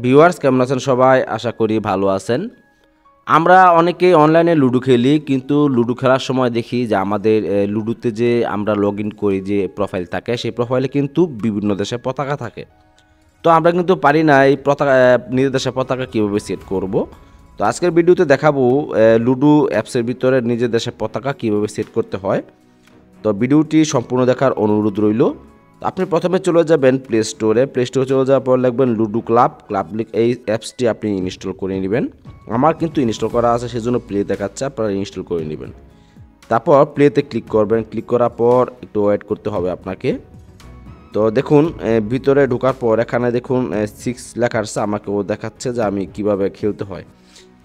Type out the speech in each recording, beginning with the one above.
Viewers কেমন আছেন সবাই? আশা করি ভালো আছেন। আমরা অনেকেই অনলাইনে লুডো খেলি, কিন্তু লুডো খেলার সময় দেখি যে আমাদের লুডোতে যে আমরা লগইন করি যে প্রোফাইল থাকে, সেই প্রোফাইলে কিন্তু বিভিন্ন দেশের পতাকা থাকে। তো আমরা কিন্তু পারি না এই পতাকা নিজের দেশের পতাকা কীভাবে সেট করব। তো আজকের ভিডিওতে দেখাবো লুডো অ্যাপসের ভিতরে নিজের দেশের পতাকা কীভাবে সেট করতে হয়। তো ভিডিওটি সম্পূর্ণ দেখার অনুরোধ রইল। আপনি প্রথমে চলে যাবেন প্লে স্টোরে চলে যাওয়ার পর লিখবেন লুডো ক্লাব এই অ্যাপসটি আপনি ইনস্টল করে নেবেন। আমার কিন্তু ইনস্টল করা আছে, সেজন্য প্লে দেখাচ্ছে, আপনারা ইনস্টল করে নেবেন। তারপর প্লেতে ক্লিক করবেন, ক্লিক করার পর একটু ওয়েট করতে হবে আপনাকে। তো দেখুন ভিতরে ঢোকার পর এখানে দেখুন 6 লেখা আছে, আমাকে ও দেখাচ্ছে যে আমি কিভাবে খেলতে হয়।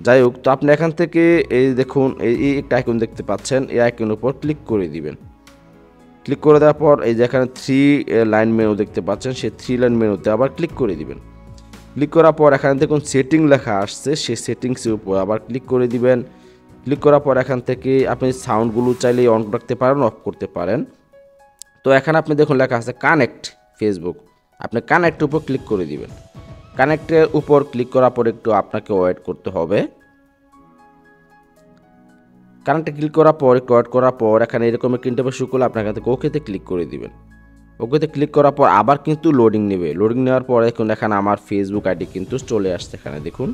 যাই হোক, তো আপনি এখান থেকে এই দেখুন এই একটা আইকন দেখতে পাচ্ছেন, এই আইকনের উপর ক্লিক করে দিবেন। ক্লিক করে দেওয়ার পর এই যে এখানে 3 লাইন মেনু দেখতে পাচ্ছেন, সেই 3 লাইন মেনুতে আবার ক্লিক করে দিবেন। ক্লিক করার পর এখানে দেখুন সেটিং লেখা আসছে, সেই সেটিংসের উপর আবার ক্লিক করে দিবেন। ক্লিক করার পর এখান থেকে আপনি সাউন্ডগুলো চাইলে অন রাখতে পারেন, অফ করতে পারেন। তো এখানে আপনি দেখুন লেখা আছে কানেক্ট ফেসবুক, আপনি কানেক্টের উপর ক্লিক করে দিবেন। কানেক্টের উপর ক্লিক করার পর একটু আপনাকে ওয়েট করতে হবে। কানেক্টে ক্লিক করার পর একটু ওয়েট করার পর এখানে এরকম একটা ইন্টারফেস শো করলে আপনার এখান থেকে ওকেতে ক্লিক করে দিবেন। ওকেতে ক্লিক করার পর আবার কিন্তু লোডিং নেবে। লোডিং নেওয়ার পর দেখুন এখানে আমার ফেসবুক আইডি কিন্তু চলে আসছে। এখানে দেখুন,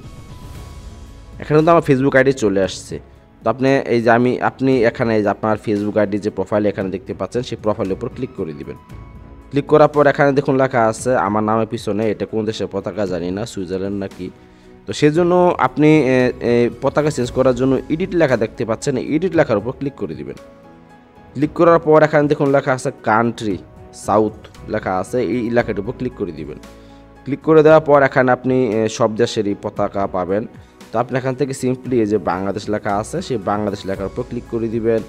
এখানে কিন্তু আমার ফেসবুক আইডি চলে আসছে। তো আপনি এই যে আপনি এখানে এই যে আপনার ফেসবুক আইডি যে প্রোফাইল এখানে দেখতে পাচ্ছেন, সেই প্রোফাইলের উপর ক্লিক করে দিবেন। ক্লিক করার পর এখানে দেখুন লেখা আছে আমার নামের পিছনে, এটা কোন দেশের পতাকা জানি না, সুইজারল্যান্ড নাকি। তো সেজন্য আপনি পতাকা চেঞ্জ করার জন্য এডিট লেখা দেখতে পাচ্ছেন, এডিট লেখার উপর ক্লিক করে দিবেন। ক্লিক করার পর এখানে দেখুন লেখা আছে কান্ট্রি সাউথ লেখা আছে, এই এলাকাটির উপর ক্লিক করে দিবেন। ক্লিক করে দেওয়ার পর এখানে আপনি সব দেশেরই পতাকা পাবেন। তো আপনি এখান থেকে সিম্পলি এই যে বাংলাদেশ লেখা আছে, সেই বাংলাদেশ লেখার উপর ক্লিক করে দিবেন।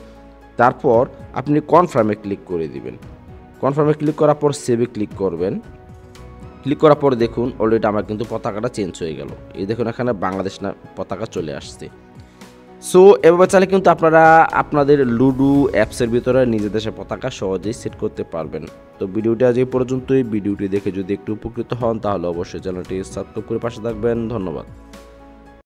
তারপর আপনি কনফার্মে ক্লিক করে দিবেন। কনফার্মে ক্লিক করার পর সেভে ক্লিক করবেন। ক্লিক করার পর দেখুন অলরেডি আমার কিন্তু পতাকাটা চেঞ্জ হয়ে গেল। এই দেখুন এখানে বাংলাদেশ না পতাকা চলে আসছে। সো এভাবে চাইলে কিন্তু আপনারা আপনাদের লুডো অ্যাপসের ভিতরে নিজের দেশের পতাকা সহজেই সেট করতে পারবেন। তো ভিডিওটি আজ এই পর্যন্তই। ভিডিওটি দেখে যদি একটু উপকৃত হন তাহলে অবশ্যই চ্যানেলটি সাবস্ক্রাইব করে পাশে থাকবেন। ধন্যবাদ।